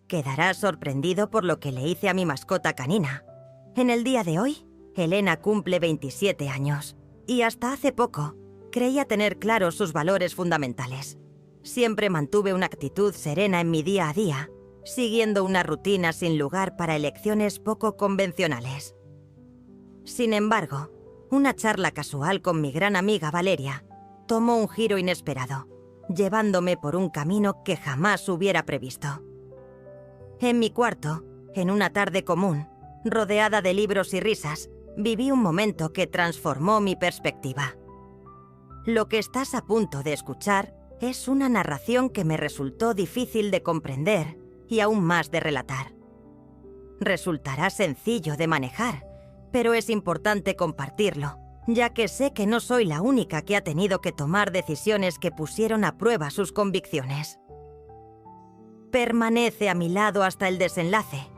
Quedarás sorprendido por lo que le hice a mi mascota canina. En el día de hoy, Elena cumple 27 años y hasta hace poco creía tener claros sus valores fundamentales. Siempre mantuve una actitud serena en mi día a día, siguiendo una rutina sin lugar para elecciones poco convencionales. Sin embargo, una charla casual con mi gran amiga Valeria tomó un giro inesperado, llevándome por un camino que jamás hubiera previsto. En mi cuarto, en una tarde común, rodeada de libros y risas, viví un momento que transformó mi perspectiva. Lo que estás a punto de escuchar es una narración que me resultó difícil de comprender y aún más de relatar. Resultará sencillo de manejar, pero es importante compartirlo, ya que sé que no soy la única que ha tenido que tomar decisiones que pusieron a prueba sus convicciones. Permanece a mi lado hasta el desenlace,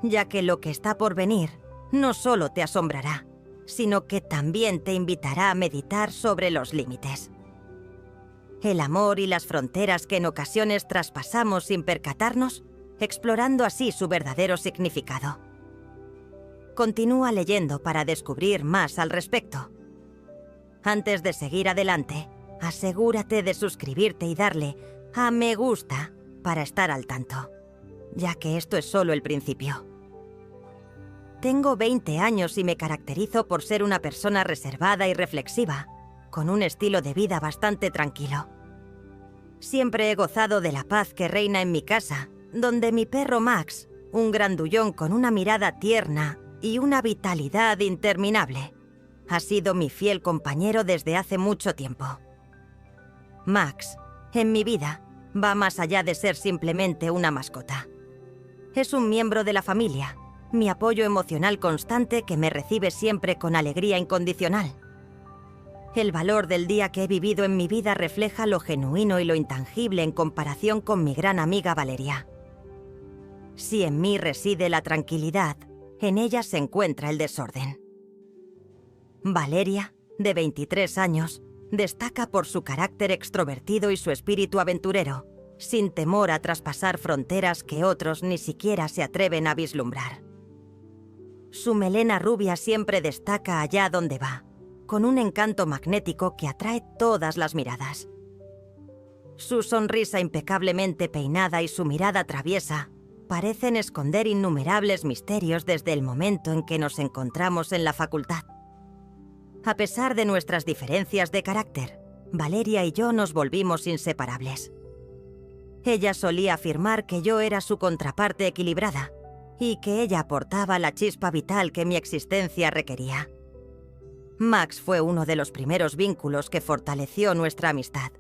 ya que lo que está por venir no solo te asombrará, sino que también te invitará a meditar sobre los límites. El amor y las fronteras que en ocasiones traspasamos sin percatarnos, explorando así su verdadero significado. Continúa leyendo para descubrir más al respecto. Antes de seguir adelante, asegúrate de suscribirte y darle a me gusta para estar al tanto, ya que esto es solo el principio. Tengo 20 años y me caracterizo por ser una persona reservada y reflexiva, con un estilo de vida bastante tranquilo. Siempre he gozado de la paz que reina en mi casa, donde mi perro Max, un grandullón con una mirada tierna y una vitalidad interminable, ha sido mi fiel compañero desde hace mucho tiempo. Max, en mi vida, va más allá de ser simplemente una mascota. Es un miembro de la familia, mi apoyo emocional constante que me recibe siempre con alegría incondicional. El valor del día que he vivido en mi vida refleja lo genuino y lo intangible en comparación con mi gran amiga Valeria. Si en mí reside la tranquilidad, en ella se encuentra el desorden. Valeria, de 23 años, destaca por su carácter extrovertido y su espíritu aventurero, sin temor a traspasar fronteras que otros ni siquiera se atreven a vislumbrar. Su melena rubia siempre destaca allá donde va, con un encanto magnético que atrae todas las miradas. Su sonrisa impecablemente peinada y su mirada traviesa parecen esconder innumerables misterios desde el momento en que nos encontramos en la facultad. A pesar de nuestras diferencias de carácter, Valeria y yo nos volvimos inseparables. Ella solía afirmar que yo era su contraparte equilibrada y que ella aportaba la chispa vital que mi existencia requería. Max fue uno de los primeros vínculos que fortaleció nuestra amistad.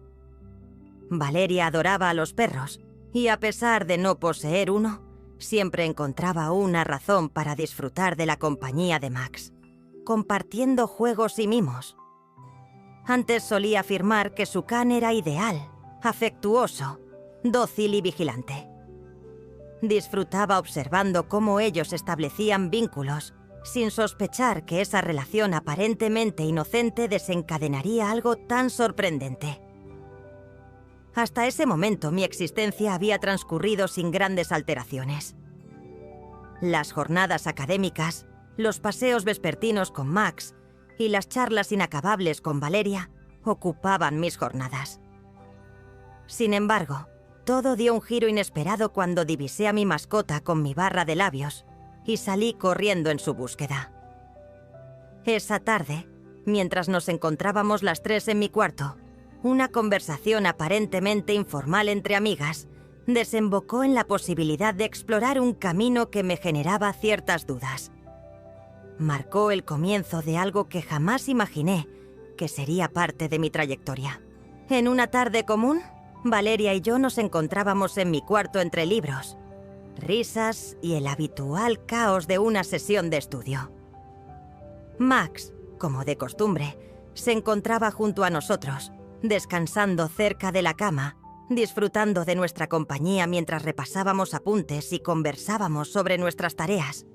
Valeria adoraba a los perros y, a pesar de no poseer uno, siempre encontraba una razón para disfrutar de la compañía de Max, compartiendo juegos y mimos. Antes solía afirmar que su can era ideal, afectuoso, dócil y vigilante. Disfrutaba observando cómo ellos establecían vínculos, sin sospechar que esa relación aparentemente inocente desencadenaría algo tan sorprendente. Hasta ese momento mi existencia había transcurrido sin grandes alteraciones. Las jornadas académicas, los paseos vespertinos con Max y las charlas inacabables con Valeria ocupaban mis jornadas. Sin embargo, todo dio un giro inesperado cuando divisé a mi mascota con mi barra de labios y salí corriendo en su búsqueda. Esa tarde, mientras nos encontrábamos las tres en mi cuarto, una conversación aparentemente informal entre amigas desembocó en la posibilidad de explorar un camino que me generaba ciertas dudas. Marcó el comienzo de algo que jamás imaginé que sería parte de mi trayectoria. En una tarde común, Valeria y yo nos encontrábamos en mi cuarto entre libros, risas y el habitual caos de una sesión de estudio. Max, como de costumbre, se encontraba junto a nosotros, descansando cerca de la cama, disfrutando de nuestra compañía mientras repasábamos apuntes y conversábamos sobre nuestras tareas.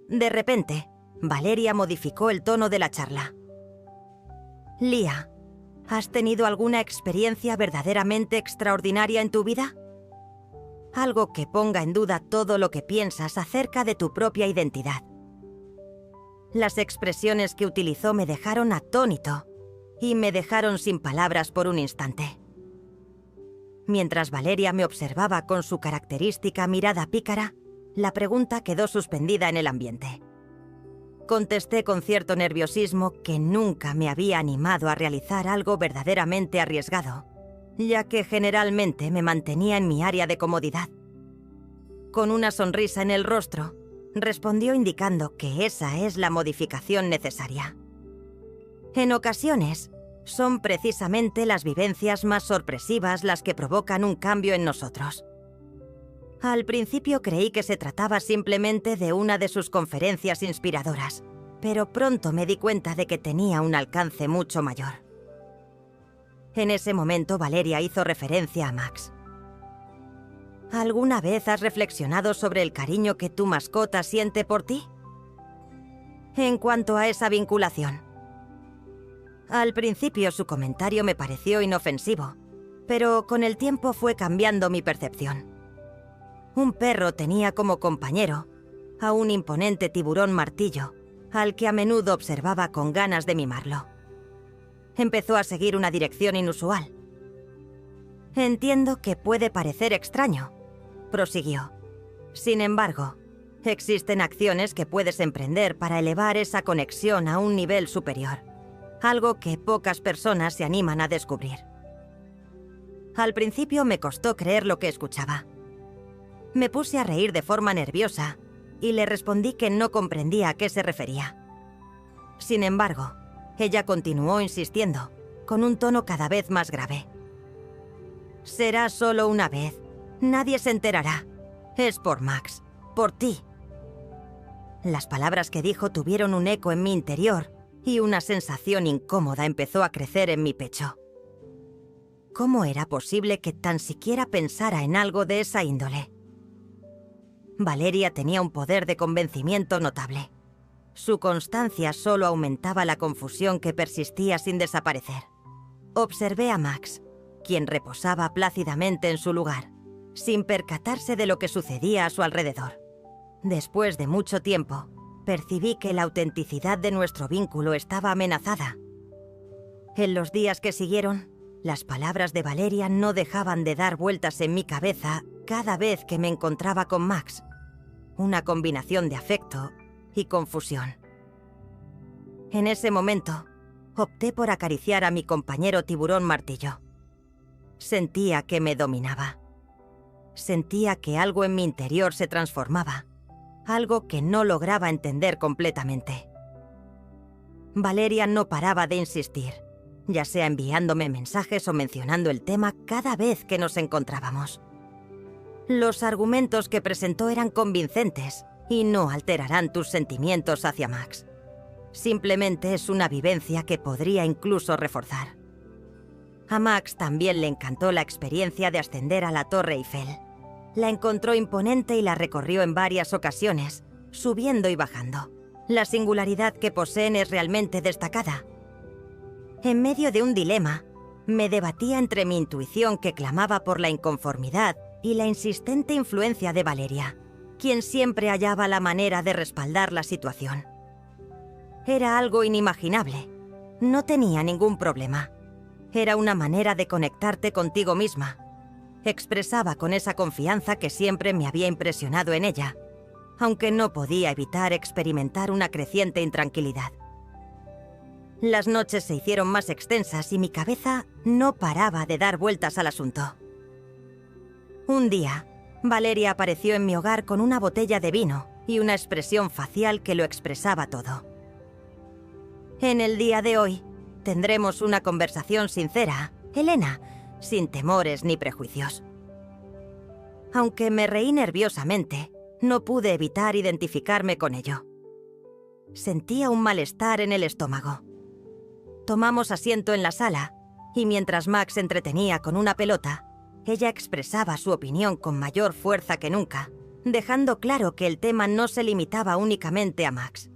De repente, Valeria modificó el tono de la charla. «Lía, ¿has tenido alguna experiencia verdaderamente extraordinaria en tu vida?» algo que ponga en duda todo lo que piensas acerca de tu propia identidad. Las expresiones que utilizó me dejaron atónito y me dejaron sin palabras por un instante. Mientras Valeria me observaba con su característica mirada pícara, la pregunta quedó suspendida en el ambiente. Contesté con cierto nerviosismo que nunca me había animado a realizar algo verdaderamente arriesgado, ya que generalmente me mantenía en mi área de comodidad. Con una sonrisa en el rostro, respondió indicando que esa es la modificación necesaria. En ocasiones, son precisamente las vivencias más sorpresivas las que provocan un cambio en nosotros. Al principio creí que se trataba simplemente de una de sus conferencias inspiradoras, pero pronto me di cuenta de que tenía un alcance mucho mayor. En ese momento Valeria hizo referencia a Max. ¿Alguna vez has reflexionado sobre el cariño que tu mascota siente por ti? En cuanto a esa vinculación. Al principio su comentario me pareció inofensivo, pero con el tiempo fue cambiando mi percepción. Un perro tenía como compañero a un imponente tiburón martillo, al que a menudo observaba con ganas de mimarlo. Empezó a seguir una dirección inusual. Entiendo que puede parecer extraño, prosiguió. Sin embargo, existen acciones que puedes emprender para elevar esa conexión a un nivel superior, algo que pocas personas se animan a descubrir. Al principio me costó creer lo que escuchaba. Me puse a reír de forma nerviosa y le respondí que no comprendía a qué se refería. Sin embargo, ella continuó insistiendo, con un tono cada vez más grave. Será solo una vez. Nadie se enterará. Es por Max. Por ti. Las palabras que dijo tuvieron un eco en mi interior y una sensación incómoda empezó a crecer en mi pecho. ¿Cómo era posible que tan siquiera pensara en algo de esa índole? Valeria tenía un poder de convencimiento notable. Su constancia solo aumentaba la confusión que persistía sin desaparecer. Observé a Max, quien reposaba plácidamente en su lugar, sin percatarse de lo que sucedía a su alrededor. Después de mucho tiempo, percibí que la autenticidad de nuestro vínculo estaba amenazada. En los días que siguieron, las palabras de Valeria no dejaban de dar vueltas en mi cabeza cada vez que me encontraba con Max. Una combinación de afecto y confusión. En ese momento, opté por acariciar a mi compañero tiburón martillo. Sentía que me dominaba. Sentía que algo en mi interior se transformaba, algo que no lograba entender completamente. Valeria no paraba de insistir, ya sea enviándome mensajes o mencionando el tema cada vez que nos encontrábamos. Los argumentos que presentó eran convincentes y no alterarán tus sentimientos hacia Max. Simplemente es una vivencia que podría incluso reforzar. A Max también le encantó la experiencia de ascender a la Torre Eiffel. La encontró imponente y la recorrió en varias ocasiones, subiendo y bajando. La singularidad que poseen es realmente destacada. En medio de un dilema, me debatía entre mi intuición que clamaba por la inconformidad y la insistente influencia de Valeria, quien siempre hallaba la manera de respaldar la situación. Era algo inimaginable. No tenía ningún problema. Era una manera de conectarte contigo misma. Expresaba con esa confianza que siempre me había impresionado en ella, aunque no podía evitar experimentar una creciente intranquilidad. Las noches se hicieron más extensas y mi cabeza no paraba de dar vueltas al asunto. Un día, Valeria apareció en mi hogar con una botella de vino y una expresión facial que lo expresaba todo. En el día de hoy, tendremos una conversación sincera, Elena, sin temores ni prejuicios. Aunque me reí nerviosamente, no pude evitar identificarme con ello. Sentía un malestar en el estómago. Tomamos asiento en la sala, y mientras Max se entretenía con una pelota, ella expresaba su opinión con mayor fuerza que nunca, dejando claro que el tema no se limitaba únicamente a Max.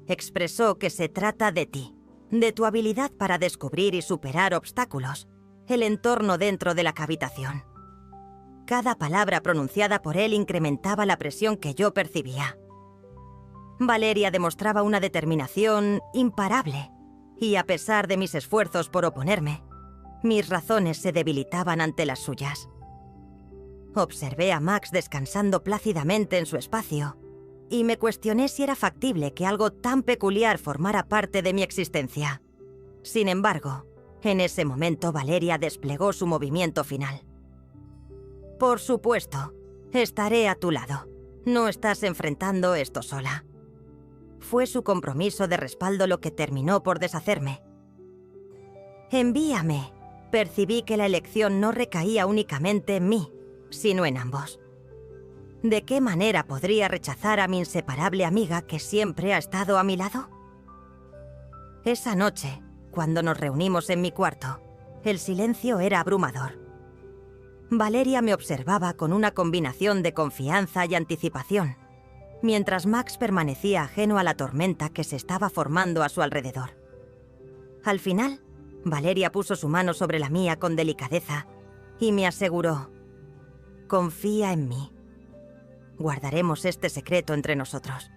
Expresó que se trata de ti, de tu habilidad para descubrir y superar obstáculos, el entorno dentro de la cavitación. Cada palabra pronunciada por él incrementaba la presión que yo percibía. Valeria demostraba una determinación imparable, y a pesar de mis esfuerzos por oponerme, mis razones se debilitaban ante las suyas. Observé a Max descansando plácidamente en su espacio, y me cuestioné si era factible que algo tan peculiar formara parte de mi existencia. Sin embargo, en ese momento Valeria desplegó su movimiento final. «Por supuesto, estaré a tu lado. No estás enfrentando esto sola». Fue su compromiso de respaldo lo que terminó por deshacerme. «Envíame». Percibí que la elección no recaía únicamente en mí, sino en ambos. ¿De qué manera podría rechazar a mi inseparable amiga que siempre ha estado a mi lado? Esa noche, cuando nos reunimos en mi cuarto, el silencio era abrumador. Valeria me observaba con una combinación de confianza y anticipación, mientras Max permanecía ajeno a la tormenta que se estaba formando a su alrededor. Al final, Valeria puso su mano sobre la mía con delicadeza y me aseguró: «Confía en mí. Guardaremos este secreto entre nosotros».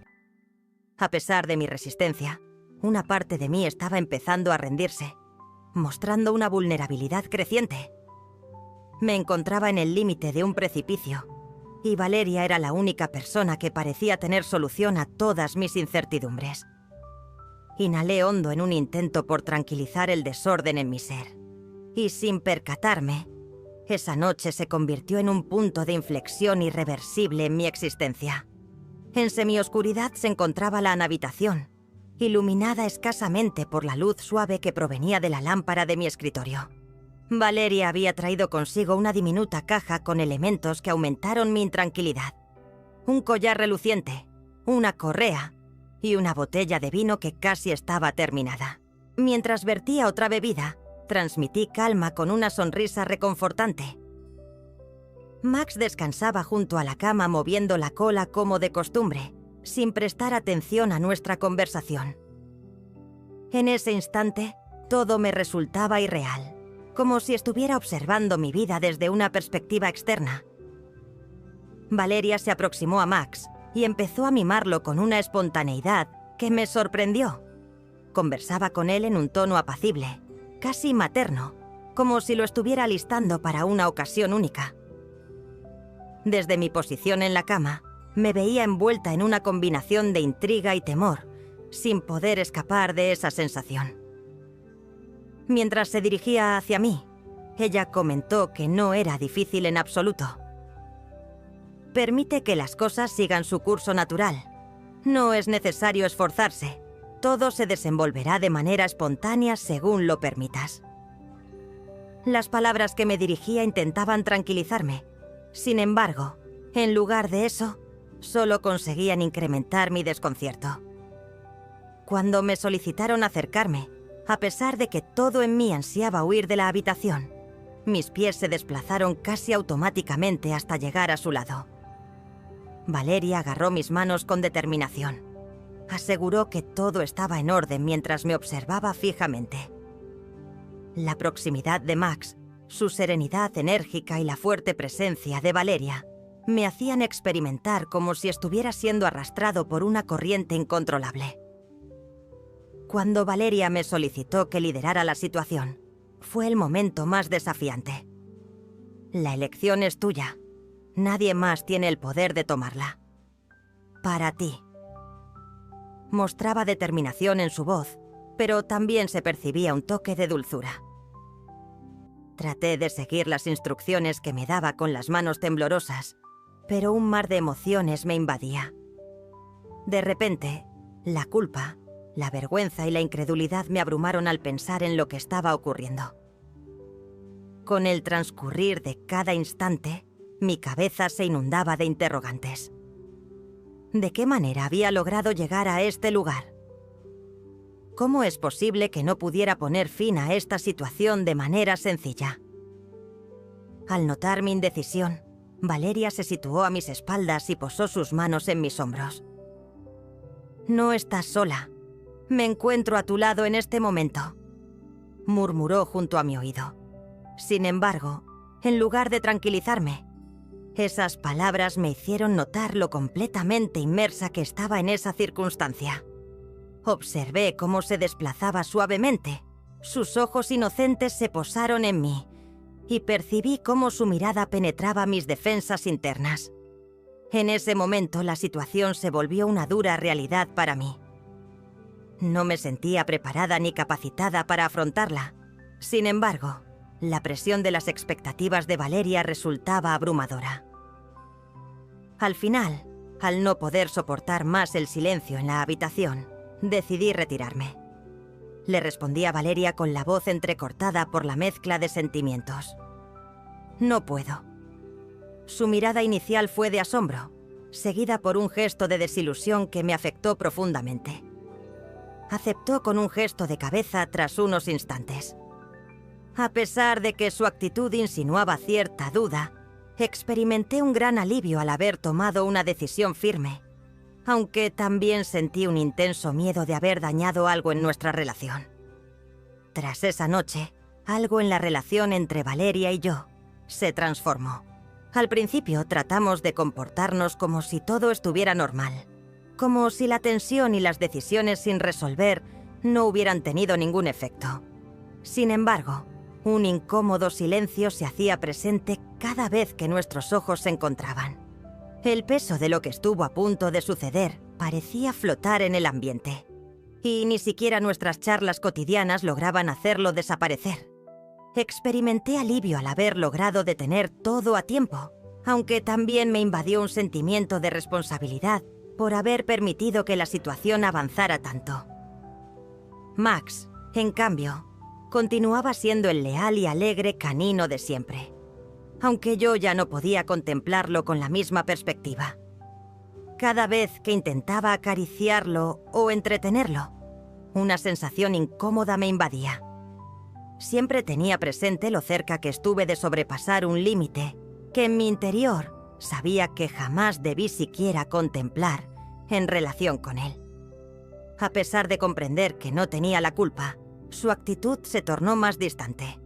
A pesar de mi resistencia, una parte de mí estaba empezando a rendirse, mostrando una vulnerabilidad creciente. Me encontraba en el límite de un precipicio, y Valeria era la única persona que parecía tener solución a todas mis incertidumbres. Inhalé hondo en un intento por tranquilizar el desorden en mi ser, y sin percatarme, esa noche se convirtió en un punto de inflexión irreversible en mi existencia. En semioscuridad se encontraba la habitación, iluminada escasamente por la luz suave que provenía de la lámpara de mi escritorio. Valeria había traído consigo una diminuta caja con elementos que aumentaron mi intranquilidad. Un collar reluciente, una correa y una botella de vino que casi estaba terminada. Mientras vertía otra bebida, transmití calma con una sonrisa reconfortante. Max descansaba junto a la cama moviendo la cola como de costumbre, sin prestar atención a nuestra conversación. En ese instante, todo me resultaba irreal, como si estuviera observando mi vida desde una perspectiva externa. Valeria se aproximó a Max y empezó a mimarlo con una espontaneidad que me sorprendió. Conversaba con él en un tono apacible, casi materno, como si lo estuviera alistando para una ocasión única. Desde mi posición en la cama, me veía envuelta en una combinación de intriga y temor, sin poder escapar de esa sensación. Mientras se dirigía hacia mí, ella comentó que no era difícil en absoluto. «Permite que las cosas sigan su curso natural. No es necesario esforzarse. Todo se desenvolverá de manera espontánea según lo permitas». Las palabras que me dirigía intentaban tranquilizarme. Sin embargo, en lugar de eso, solo conseguían incrementar mi desconcierto. Cuando me solicitaron acercarme, a pesar de que todo en mí ansiaba huir de la habitación, mis pies se desplazaron casi automáticamente hasta llegar a su lado. Valeria agarró mis manos con determinación. Aseguró que todo estaba en orden mientras me observaba fijamente. La proximidad de Max, su serenidad enérgica y la fuerte presencia de Valeria me hacían experimentar como si estuviera siendo arrastrado por una corriente incontrolable. Cuando Valeria me solicitó que liderara la situación, fue el momento más desafiante. La elección es tuya. Nadie más tiene el poder de tomarla. Para ti. Mostraba determinación en su voz, pero también se percibía un toque de dulzura. Traté de seguir las instrucciones que me daba con las manos temblorosas, pero un mar de emociones me invadía. De repente, la culpa, la vergüenza y la incredulidad me abrumaron al pensar en lo que estaba ocurriendo. Con el transcurrir de cada instante, mi cabeza se inundaba de interrogantes. ¿De qué manera había logrado llegar a este lugar? ¿Cómo es posible que no pudiera poner fin a esta situación de manera sencilla? Al notar mi indecisión, Valeria se situó a mis espaldas y posó sus manos en mis hombros. «No estás sola. Me encuentro a tu lado en este momento», murmuró junto a mi oído. Sin embargo, en lugar de tranquilizarme, Esas palabras me hicieron notar lo completamente inmersa que estaba en esa circunstancia. Observé cómo se desplazaba suavemente. Sus ojos inocentes se posaron en mí y percibí cómo su mirada penetraba mis defensas internas. En ese momento la situación se volvió una dura realidad para mí. No me sentía preparada ni capacitada para afrontarla. Sin embargo, la presión de las expectativas de Valeria resultaba abrumadora. Al final, al no poder soportar más el silencio en la habitación, decidí retirarme. Le respondí a Valeria con la voz entrecortada por la mezcla de sentimientos. No puedo. Su mirada inicial fue de asombro, seguida por un gesto de desilusión que me afectó profundamente. Aceptó con un gesto de cabeza tras unos instantes. A pesar de que su actitud insinuaba cierta duda, experimenté un gran alivio al haber tomado una decisión firme, aunque también sentí un intenso miedo de haber dañado algo en nuestra relación. Tras esa noche, algo en la relación entre Valeria y yo se transformó. Al principio tratamos de comportarnos como si todo estuviera normal, como si la tensión y las decisiones sin resolver no hubieran tenido ningún efecto. Sin embargo, un incómodo silencio se hacía presente cada vez que nuestros ojos se encontraban. El peso de lo que estuvo a punto de suceder parecía flotar en el ambiente, y ni siquiera nuestras charlas cotidianas lograban hacerlo desaparecer. Experimenté alivio al haber logrado detener todo a tiempo, aunque también me invadió un sentimiento de responsabilidad por haber permitido que la situación avanzara tanto. Max, en cambio, continuaba siendo el leal y alegre canino de siempre, aunque yo ya no podía contemplarlo con la misma perspectiva. Cada vez que intentaba acariciarlo o entretenerlo, una sensación incómoda me invadía. Siempre tenía presente lo cerca que estuve de sobrepasar un límite que en mi interior sabía que jamás debí siquiera contemplar en relación con él. A pesar de comprender que no tenía la culpa, su actitud se tornó más distante.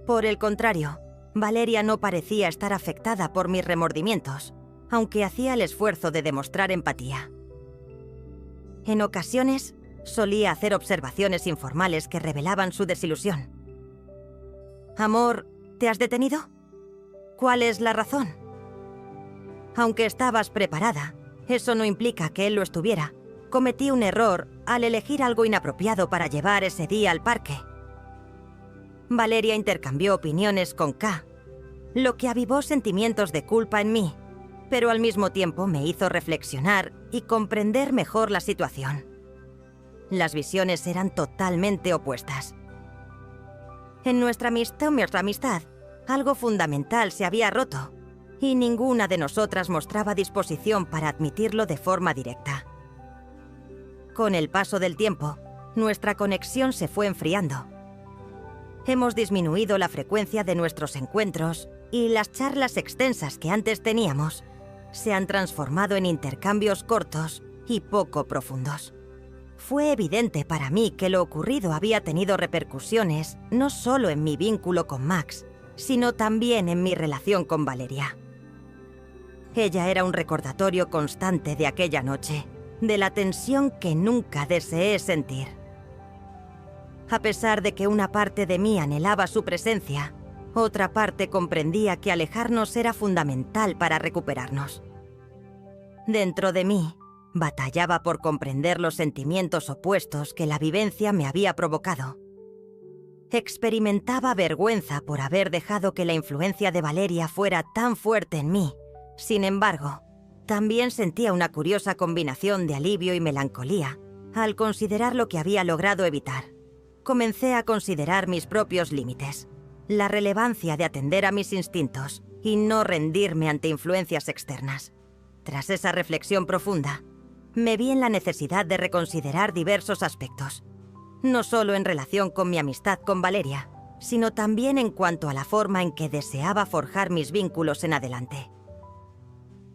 Por el contrario, Valeria no parecía estar afectada por mis remordimientos, aunque hacía el esfuerzo de demostrar empatía. En ocasiones, solía hacer observaciones informales que revelaban su desilusión. «Amor, ¿te has detenido? ¿Cuál es la razón?» Aunque estabas preparada, eso no implica que él lo estuviera. Cometí un error al elegir algo inapropiado para llevar ese día al parque. Valeria intercambió opiniones con K, lo que avivó sentimientos de culpa en mí, pero al mismo tiempo me hizo reflexionar y comprender mejor la situación. Las visiones eran totalmente opuestas. En nuestra amistad, algo fundamental se había roto, y ninguna de nosotras mostraba disposición para admitirlo de forma directa. Con el paso del tiempo, nuestra conexión se fue enfriando. Hemos disminuido la frecuencia de nuestros encuentros y las charlas extensas que antes teníamos se han transformado en intercambios cortos y poco profundos. Fue evidente para mí que lo ocurrido había tenido repercusiones no solo en mi vínculo con Max, sino también en mi relación con Valeria. Ella era un recordatorio constante de aquella noche, de la tensión que nunca deseé sentir. A pesar de que una parte de mí anhelaba su presencia, otra parte comprendía que alejarnos era fundamental para recuperarnos. Dentro de mí, batallaba por comprender los sentimientos opuestos que la vivencia me había provocado. Experimentaba vergüenza por haber dejado que la influencia de Valeria fuera tan fuerte en mí. Sin embargo, también sentía una curiosa combinación de alivio y melancolía al considerar lo que había logrado evitar. Comencé a considerar mis propios límites, la relevancia de atender a mis instintos y no rendirme ante influencias externas. Tras esa reflexión profunda, me vi en la necesidad de reconsiderar diversos aspectos, no solo en relación con mi amistad con Valeria, sino también en cuanto a la forma en que deseaba forjar mis vínculos en adelante.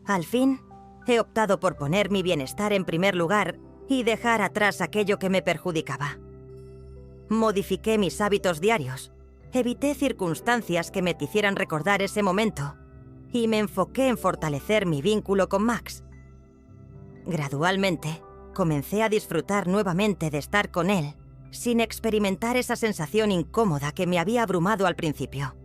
Al fin, he optado por poner mi bienestar en primer lugar y dejar atrás aquello que me perjudicaba. Modifiqué mis hábitos diarios, evité circunstancias que me hicieran recordar ese momento y me enfoqué en fortalecer mi vínculo con Max. Gradualmente, comencé a disfrutar nuevamente de estar con él, sin experimentar esa sensación incómoda que me había abrumado al principio.